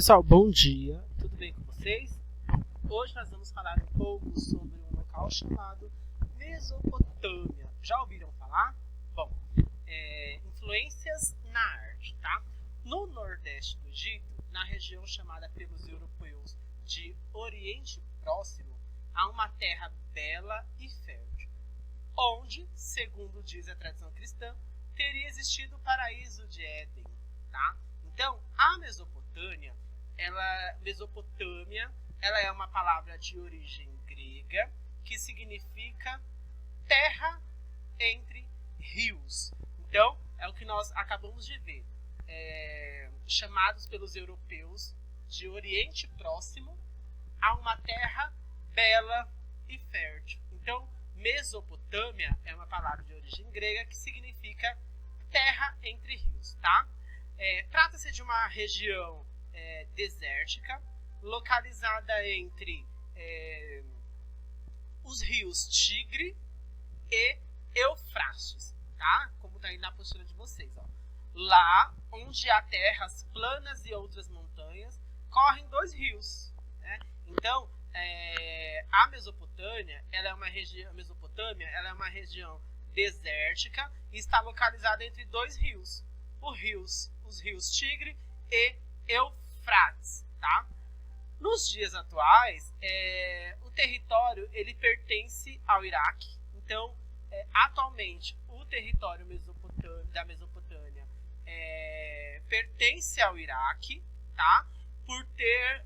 Pessoal, bom dia, tudo bem com vocês? Hoje nós vamos falar um pouco sobre um local chamado Mesopotâmia. Já ouviram falar? Bom, influências na arte, tá? No nordeste do Egito, na região chamada pelos europeus de Oriente Próximo, há uma terra bela e fértil, onde, segundo diz a tradição cristã, teria existido o paraíso de Éden, tá? Então, a Mesopotâmia, ela é uma palavra de origem grega que significa terra entre rios. Então, é o que nós acabamos de ver. Chamados pelos europeus de Oriente Próximo a uma terra bela e fértil. Então, Mesopotâmia é uma palavra de origem grega que significa terra entre rios, tá? Trata-se de uma região desértica, localizada entre os rios Tigre e Eufrates, tá? Como está aí na postura de vocês, ó. Lá onde há terras planas e outras montanhas, correm dois rios, né? Então, a Mesopotâmia, ela é uma região desértica e está localizada entre dois rios, os rios Tigre e Eufrates, tá? Nos dias atuais, o território ele pertence ao Iraque. Então, atualmente, o território da Mesopotâmia pertence ao Iraque, tá? Por ter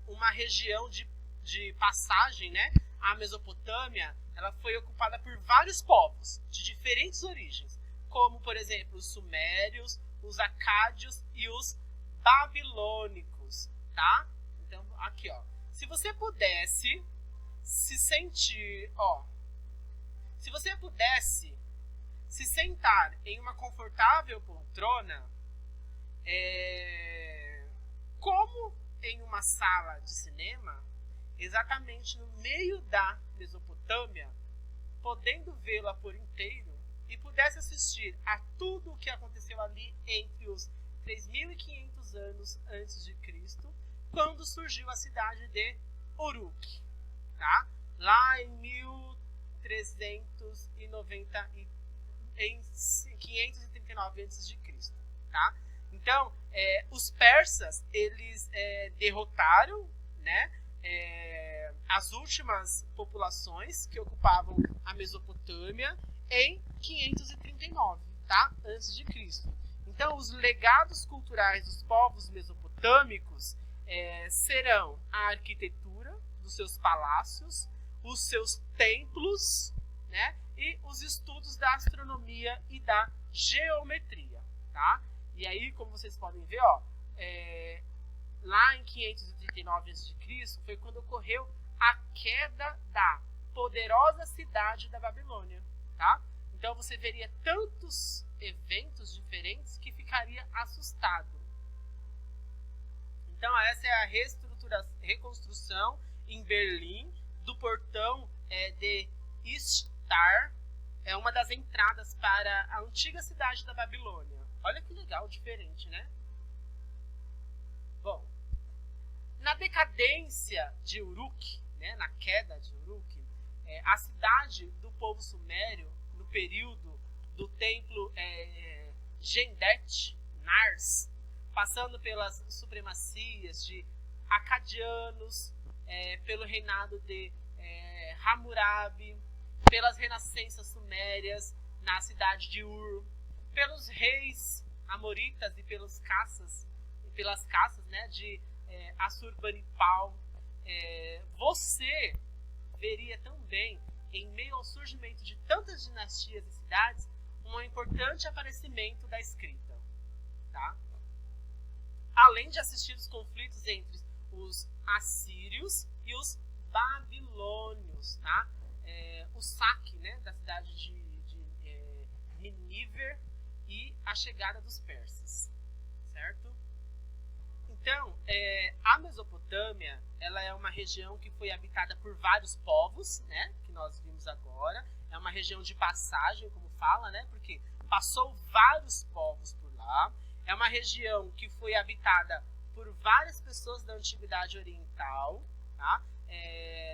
uma região de passagem, né? A Mesopotâmia, ela foi ocupada por vários povos de diferentes origens, como, por exemplo, os sumérios, os acádios e os babilônicos, tá? Então, aqui, ó. Se você pudesse se sentir, ó, se você pudesse se sentar em uma confortável poltrona, como em uma sala de cinema, exatamente no meio da Mesopotâmia, podendo vê-la por inteiro, e pudesse assistir a tudo o que aconteceu ali entre os 3.500 anos antes de Cristo, quando surgiu a cidade de Uruk, tá? Lá em 539 antes de Cristo, tá? Então, os persas, eles derrotaram, né, as últimas populações que ocupavam a Mesopotâmia em 539, tá? Antes de Cristo. Então, os legados culturais dos povos mesopotâmicos serão a arquitetura dos seus palácios, os seus templos, né? E os estudos da astronomia e da geometria, tá? E aí, como vocês podem ver, ó, lá em 539 a.C. foi quando ocorreu a queda da poderosa cidade da Babilônia, tá? Então você veria tantos eventos diferentes que ficaria assustado. Então essa é a reconstrução em Berlim do portão de Ishtar, é uma das entradas para a antiga cidade da Babilônia. Olha que legal, diferente, né? Bom, na decadência de Uruk, né, na queda de Uruk, a cidade do povo sumério, no período do templo Gendet, Nars, passando pelas supremacias de acadianos, pelo reinado de Hammurabi, pelas renascenças sumérias na cidade de Ur, pelos reis amoritas e pelas caças, né, de Assurbanipal, você veria também, em meio ao surgimento de tantas dinastias e cidades, um importante aparecimento da escrita, tá? Além de assistir os conflitos entre os assírios e os babilônios, tá? O saque, né, da cidade de Nínive e a chegada dos persas, certo? Então, a Mesopotâmia, ela é uma região que foi habitada por vários povos, né, que nós vimos agora. É uma região de passagem, como fala, né, porque passou vários povos por lá. É uma região que foi habitada por várias pessoas da Antiguidade Oriental, tá?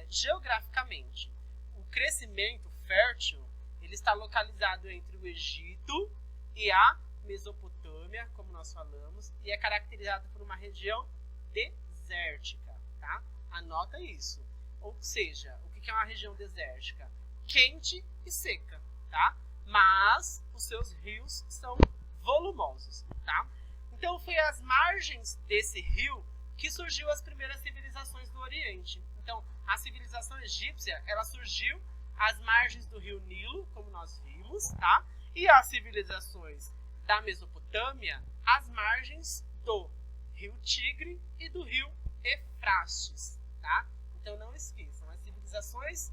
Geograficamente. O crescimento fértil ele está localizado entre o Egito e a Mesopotâmia, como nós falamos, e é caracterizado por uma região desértica, tá? Anota isso. Ou seja, o que é uma região desértica? Quente e seca, tá? Mas os seus rios são volumosos, tá? Então foi às margens desse rio que surgiu as primeiras civilizações do Oriente. Então, a civilização egípcia, ela surgiu às margens do rio Nilo, como nós vimos, tá? E as civilizações da Mesopotâmia, às margens do rio Tigre e do rio Eufrates, tá? Então não esqueçam, as civilizações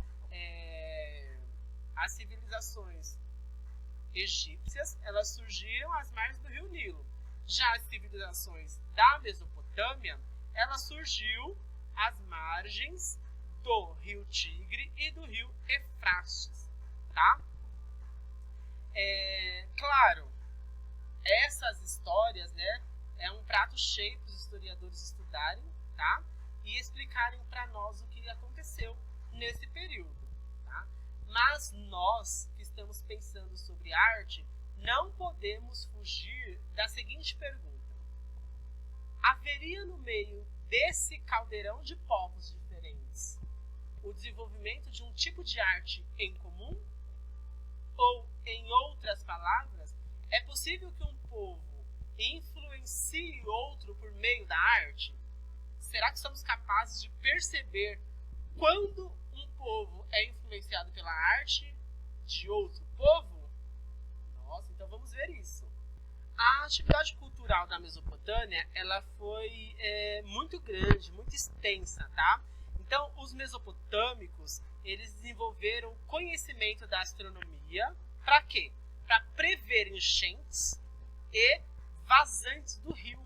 egípcias, elas surgiram às margens do rio Nilo. Já as civilizações da Mesopotâmia, ela surgiu às margens do rio Tigre e do rio Eufrates, tá? Claro, essas histórias, né, é um prato cheio para os historiadores estudarem, tá? E explicarem para nós o que aconteceu nesse período, tá? Mas nós que estamos pensando sobre arte, não podemos fugir da seguinte pergunta: haveria no meio desse caldeirão de povos diferentes o desenvolvimento de um tipo de arte em comum? Ou, em outras palavras, é possível que um povo influencie outro por meio da arte? Será que somos capazes de perceber quando um povo é influenciado pela arte de outro povo? Nossa, então vamos ver isso. A atividade cultural da Mesopotâmia, ela foi muito grande, muito extensa, tá? Então, os mesopotâmicos, eles desenvolveram conhecimento da astronomia, para quê? Para prever enchentes e vazantes do rio,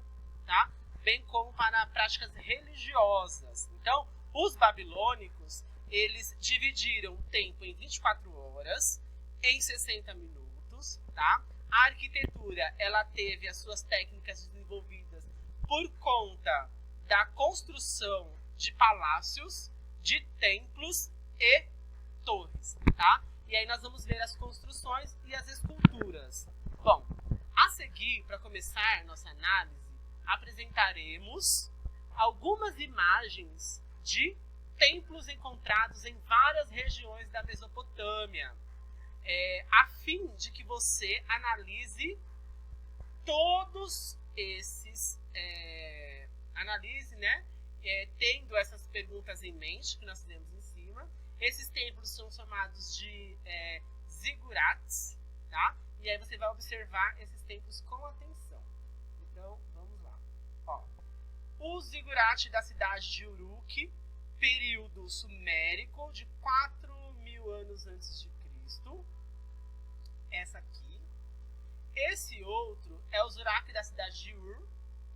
tá? Bem como para práticas religiosas. Então, os babilônicos, eles dividiram o tempo em 24 horas, em 60 minutos, tá? A arquitetura, ela teve as suas técnicas desenvolvidas por conta da construção de palácios, de templos e torres, tá? E aí nós vamos ver as construções e as esculturas. Bom, a seguir, para começar nossa análise, apresentaremos algumas imagens de templos encontrados em várias regiões da Mesopotâmia, a fim de que você analise todos esses, né? Tendo essas perguntas em mente que nós fizemos em cima. Esses templos são chamados de zigurats, tá? E aí você vai observar esses templos com atenção. Então, vamos lá. Ó, o zigurat da cidade de Uruk, período sumérico de 4.000 anos antes de Cristo. Essa aqui. Esse outro é o Zurak da cidade de Ur,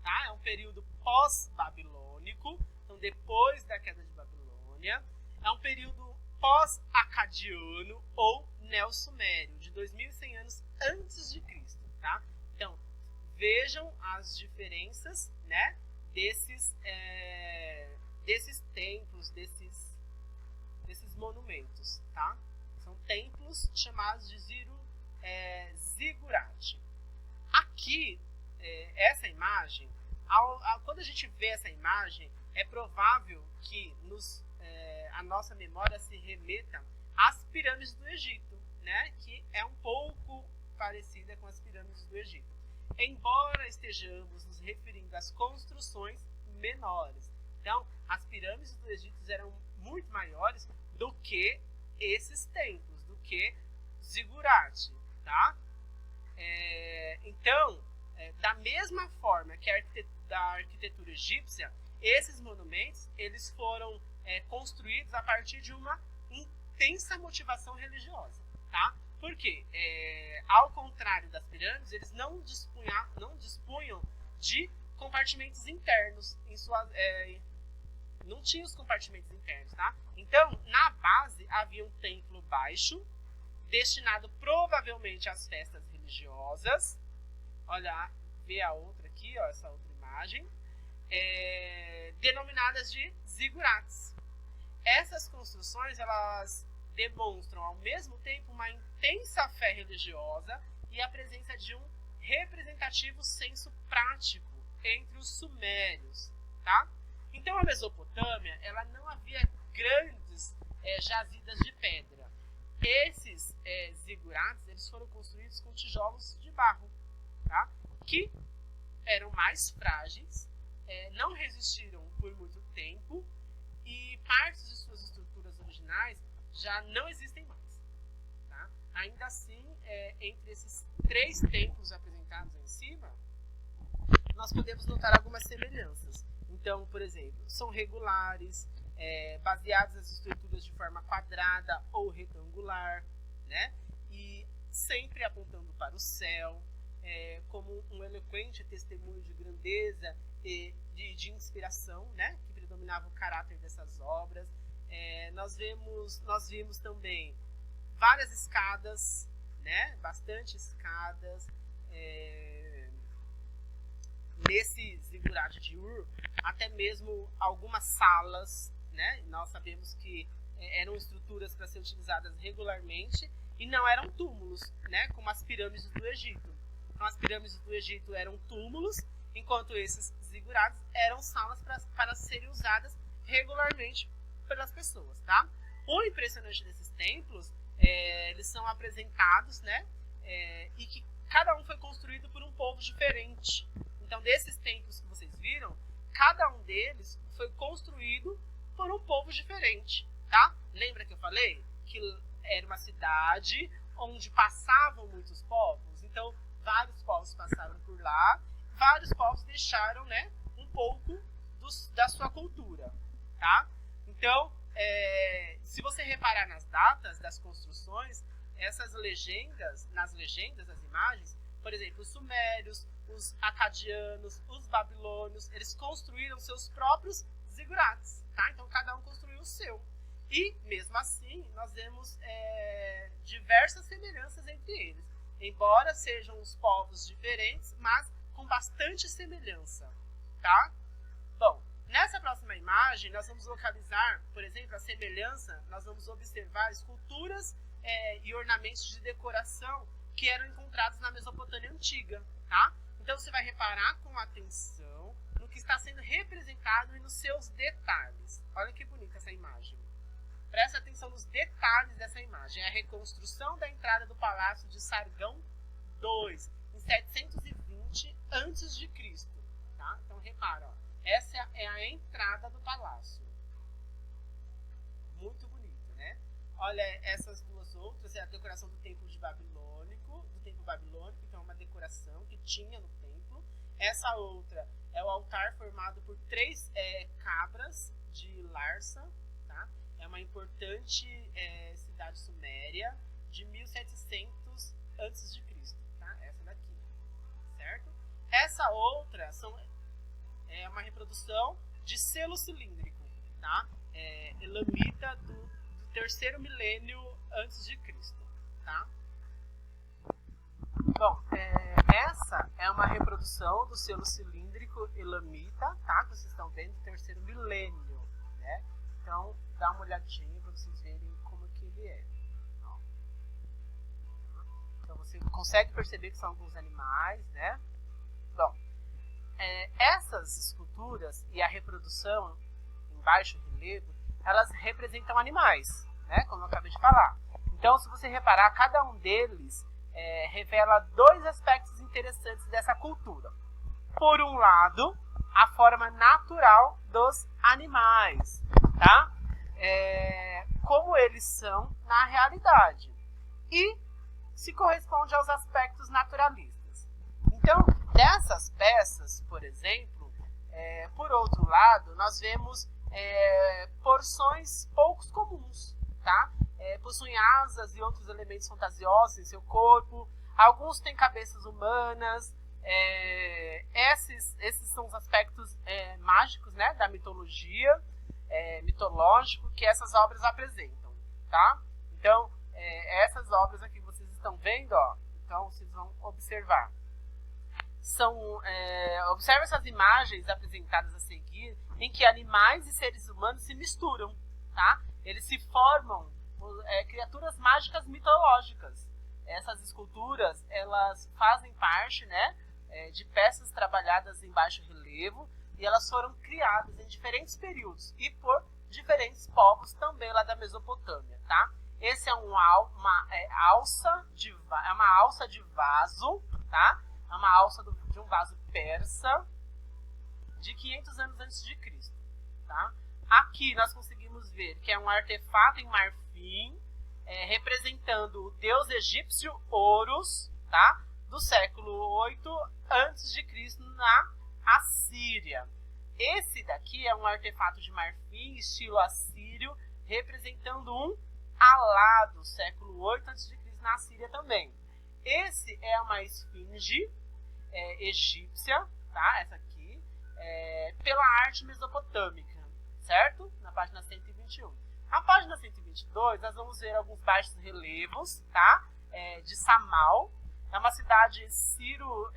tá? É um período pós-babilônico, então depois da queda de Babilônia. É um período pós-acadiano ou neo-sumério, de 2.100 anos antes de Cristo, tá? Então, vejam as diferenças, né, desses templos, desses monumentos, tá? São templos chamados de zigurat. Aqui, essa imagem, quando a gente vê essa imagem, é provável que a nossa memória se remeta às pirâmides do Egito, né? Que é um pouco parecida com as pirâmides do Egito. Embora estejamos nos referindo às construções menores. Então, as pirâmides do Egito eram muito maiores do que esses templos, do que zigurat, tá? Então, da mesma forma que da arquitetura egípcia, esses monumentos eles foram construídos a partir de uma intensa motivação religiosa, tá? Porque, ao contrário das pirâmides, eles não dispunham de compartimentos internos não tinha os compartimentos internos, tá? Então, na base havia um templo baixo, destinado provavelmente às festas religiosas. Olha, ver a outra aqui, ó, essa outra imagem, denominadas de zigurates. Essas construções, elas demonstram ao mesmo tempo uma intensa fé religiosa e a presença de um representativo senso prático entre os sumérios, tá? Então a Mesopotâmia, ela não havia grandes jazidas de pedra. Esses zigurates, eles foram construídos com tijolos de barro, tá? Que eram mais frágeis, não resistiram por muito tempo e partes de suas estruturas originais já não existem mais, tá? Ainda assim, entre esses 3 templos apresentados em cima, nós podemos notar algumas semelhanças. Então, por exemplo, são regulares, baseados nas estruturas de forma quadrada ou retangular, né? E sempre apontando para o céu, como um eloquente testemunho de grandeza e de inspiração, né? Que predominava o caráter dessas obras. Nós vimos também várias escadas, né? Bastante escadas. Nesse zigurate de Ur, até mesmo algumas salas, né? Nós sabemos que eram estruturas para ser utilizadas regularmente e não eram túmulos, né? Como as pirâmides do Egito. Então, as pirâmides do Egito eram túmulos, enquanto esses zigurates eram salas para serem usadas regularmente pelas pessoas, tá? O impressionante desses templos, eles são apresentados, né? E que cada um foi construído por um povo diferente. Então, desses templos que vocês viram, cada um deles foi construído por um povo diferente, tá? Lembra que eu falei que era uma cidade onde passavam muitos povos? Então, vários povos passaram por lá, vários povos deixaram, né, um pouco da sua cultura, tá? Então, se você reparar nas datas das construções, essas legendas, nas legendas das imagens, por exemplo, os sumérios, os acadianos, os babilônios, eles construíram seus próprios zigurates, tá? Então, cada um construiu o seu. E, mesmo assim, nós vemos diversas semelhanças entre eles. Embora sejam os povos diferentes, mas com bastante semelhança, tá? Bom, nessa próxima imagem, nós vamos localizar, por exemplo, a semelhança, nós vamos observar esculturas e ornamentos de decoração que eram encontrados na Mesopotâmia Antiga, tá? Então, você vai reparar com atenção no que está sendo representado e nos seus detalhes. Olha que bonita essa imagem. Presta atenção nos detalhes dessa imagem. É a reconstrução da entrada do Palácio de Sargão II, em 720 a.C. Tá? Então, repara, ó, essa é a entrada do palácio. Muito bonito, né? Olha, essas duas outras é a decoração do templo babilônico, então é uma decoração que tinha no templo. Essa outra é o altar formado por 3 cabras de Larsa, tá? É uma importante cidade suméria de 1700 a.C., tá? Essa daqui, certo? Essa outra é uma reprodução de selo cilíndrico, tá? Elamita do 3º milênio antes de Cristo, tá? Bom, essa é uma reprodução do selo cilíndrico elamita, tá? Que vocês estão vendo, do 3º milênio, né? Então, dá uma olhadinha para vocês verem como que ele é. Ó. Então, você consegue perceber que são alguns animais, né? Bom, essas esculturas e a reprodução em baixo relevo, elas representam animais, né? Como eu acabei de falar. Então, se você reparar, cada um deles revela 2 aspectos interessantes dessa cultura. Por um lado, a forma natural dos animais, tá? Como eles são na realidade. E se corresponde aos aspectos naturalistas. Então, dessas peças, por exemplo, por outro lado, nós vemos porções poucos comuns, tá? Possuem asas e outros elementos fantasiosos em seu corpo. Alguns têm cabeças humanas. Esses são os aspectos mágicos, né, da mitologia, mitológico, que essas obras apresentam, tá? Então, essas obras aqui que vocês estão vendo, ó, então vocês vão observar. Observe essas imagens apresentadas a seguir, em que animais e seres humanos se misturam, tá? Eles se formam criaturas mágicas mitológicas. Essas esculturas, elas fazem parte, né, de peças trabalhadas em baixo relevo, e elas foram criadas em diferentes períodos e por diferentes povos também lá da Mesopotâmia, tá? Esse é uma alça de vaso, tá? É uma alça de um vaso persa de 500 anos antes de Cristo, tá? Aqui nós conseguimos ver que é um artefato em marfim representando o deus egípcio Horus, tá? Do século 8 antes de Cristo na Assíria. Esse daqui é um artefato de marfim estilo assírio representando um alado, século 8 a.C. na Síria também. Esse é uma esfinge egípsia, tá? Essa aqui, pela arte mesopotâmica, certo? Na página 121. Na página 122, nós vamos ver alguns baixos relevos, tá? De Samal. É uma cidade sírio-hitita.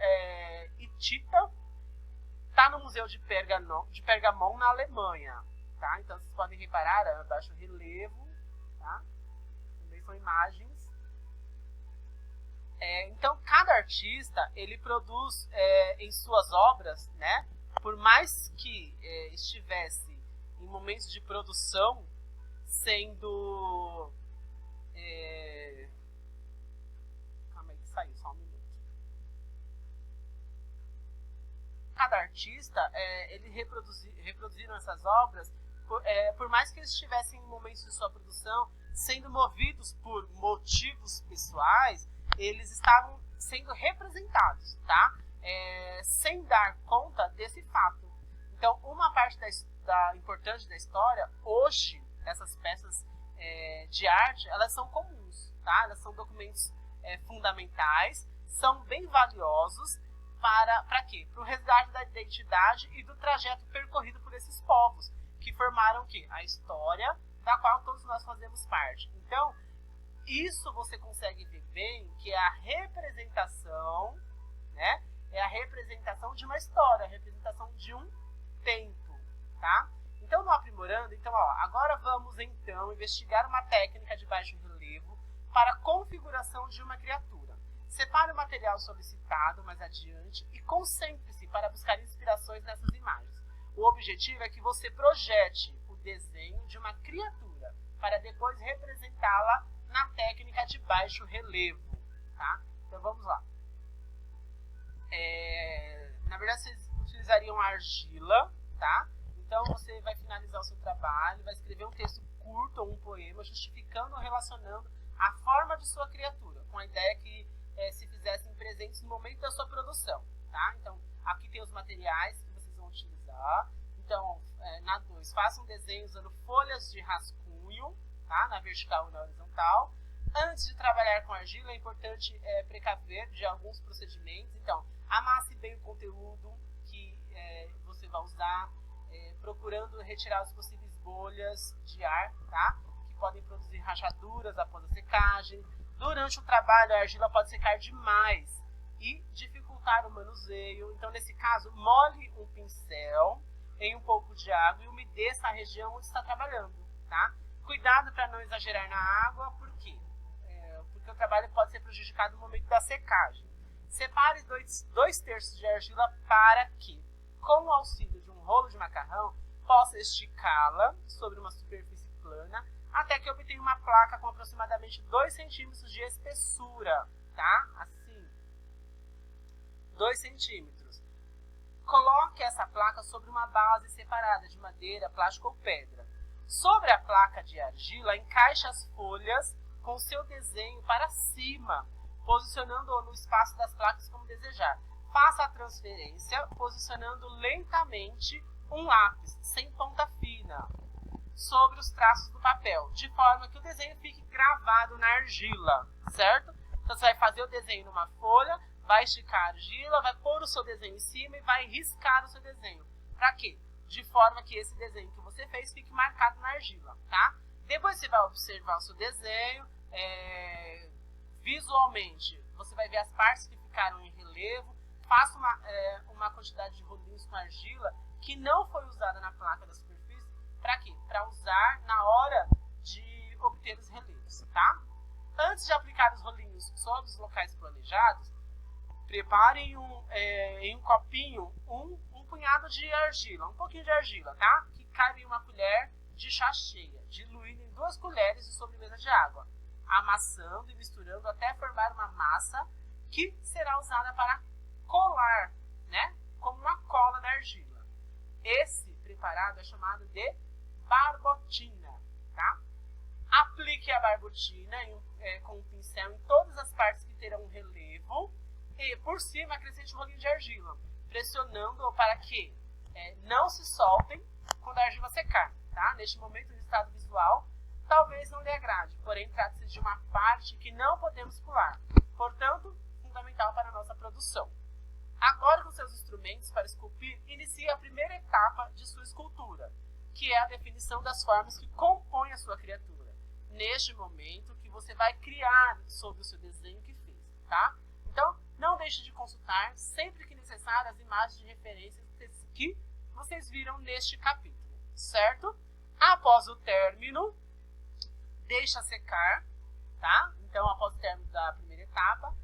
Está no Museu de Pergamon, na Alemanha, tá? Então vocês podem reparar, baixo relevo, tá? Também são imagens. Então cada artista ele produz em suas obras, né? Por mais que estivesse em momentos de produção, sendo calma aí que saiu, só um minuto. Cada artista, eles reproduziram essas obras, por mais que eles estivessem em momentos de sua produção, sendo movidos por motivos pessoais, eles estavam sendo representados, tá? Sem dar conta desse fato. Então, uma parte importante da história, hoje, essas peças de arte, elas são comuns, tá? Elas são documentos fundamentais, são bem valiosos. Para quê? Para o resgate da identidade e do trajeto percorrido por esses povos, que formaram o quê? A história da qual todos nós fazemos parte. Então, isso você consegue ver bem, que é a representação, né? É a representação de uma história, a representação de um tempo, tá? Então, no aprimorando, agora vamos então investigar uma técnica de baixo relevo para a configuração de uma criatura. Separe o material solicitado mais adiante e concentre-se para buscar inspirações nessas imagens. O objetivo é que você projete o desenho de uma criatura para depois representá-la na técnica de baixo relevo, tá? Então vamos lá. Na verdade, vocês utilizariam argila, tá? Então você vai finalizar o seu trabalho, vai escrever um texto curto ou um poema justificando ou relacionando a forma de sua criatura com a ideia que se fizessem presentes no momento da sua produção, tá? Então, aqui tem os materiais que vocês vão utilizar. Então, na 2, faça um desenho usando folhas de rascunho, tá? Na vertical e na horizontal. Antes de trabalhar com argila, é importante precaver de alguns procedimentos. Então, amasse bem o conteúdo que você vai usar, procurando retirar as possíveis bolhas de ar, tá? Que podem produzir rachaduras após a secagem. Durante o trabalho, a argila pode secar demais e dificultar o manuseio. Então, nesse caso, molhe um pincel em um pouco de água e umedeça a região onde está trabalhando, tá? Cuidado para não exagerar na água, por quê? Porque o trabalho pode ser prejudicado no momento da secagem. Separe 2/3 de argila para que, com o auxílio de um rolo de macarrão, possa esticá-la sobre uma superfície plana até que obtenha uma placa com aproximadamente 2 centímetros de espessura, tá? Assim, 2 centímetros. Coloque essa placa sobre uma base separada de madeira, plástico ou pedra. Sobre a placa de argila, encaixe as folhas com seu desenho para cima, posicionando-o no espaço das placas como desejar. Faça a transferência posicionando lentamente um lápis, sem ponta fina, sobre os traços do papel, de forma que o desenho fique gravado na argila, certo? Então você vai fazer o desenho numa folha, vai esticar a argila, vai pôr o seu desenho em cima e vai riscar o seu desenho. Para quê? De forma que esse desenho que você fez fique marcado na argila, tá? Depois você vai observar o seu desenho, visualmente, você vai ver as partes que ficaram em relevo, faço uma quantidade de rolinhos com argila que não foi usada na placa da superfície. Para quê? Para usar na hora de obter os relevos, tá? Antes de aplicar os rolinhos sobre os locais planejados, preparem em um copinho um punhado de argila, um pouquinho de argila, tá? Que cabe em uma colher de chá cheia, diluindo em 2 colheres de sobremesa de água, amassando e misturando até formar uma massa que será usada para colar, né? Como uma cola da argila. Esse preparado é chamado de barbotina, tá? Aplique a barbotina com um pincel em todas as partes que terão um relevo e por cima acrescente um rolinho de argila, pressionando para que não se soltem quando a argila secar, tá? Neste momento, o resultado visual talvez não lhe agrade, porém trata-se de uma parte que não podemos pular, portanto, fundamental para a nossa produção. Agora, com seus instrumentos para esculpir, inicie a primeira etapa de sua escultura, que é a definição das formas que compõem a sua criatura. Neste momento que você vai criar sobre o seu desenho que fez, tá? Então, não deixe de consultar, sempre que necessário, as imagens de referência que vocês viram neste capítulo, certo? Após o término, deixa secar, tá? Então, após o término da primeira etapa,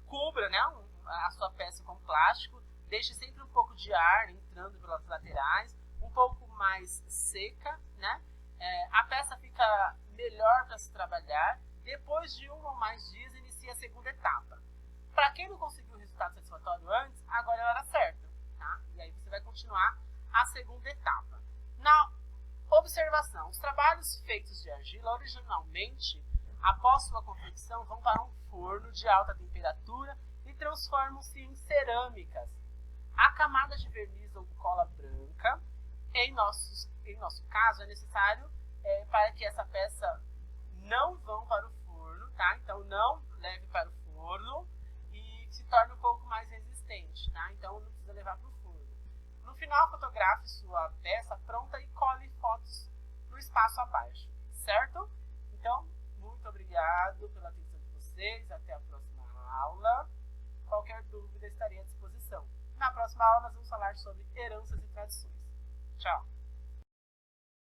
cubra, né, a sua peça com plástico, deixe sempre um pouco de ar entrando pelas laterais, um pouco mais seca, né? A peça fica melhor para se trabalhar. Depois de 1 ou mais dias, inicia a segunda etapa. Para quem não conseguiu o resultado satisfatório antes, agora é a hora certa, tá? E aí você vai continuar a segunda etapa. Na observação, os trabalhos feitos de argila, originalmente, após sua confecção, vão para um forno de alta temperatura e transformam-se em cerâmicas. A camada de verniz ou cola branca, em nosso caso, é necessário para que essa peça não vá para o forno, tá? Então, não leve para o forno e se torne um pouco mais resistente, tá? Então, não precisa levar para o forno. No final, fotografe sua peça pronta e cole fotos no espaço abaixo, certo? Então, muito obrigado pela atenção de vocês. Até a próxima aula. Qualquer dúvida, estarei à disposição. Na próxima aula, nós vamos falar sobre heranças e tradições. Tchau!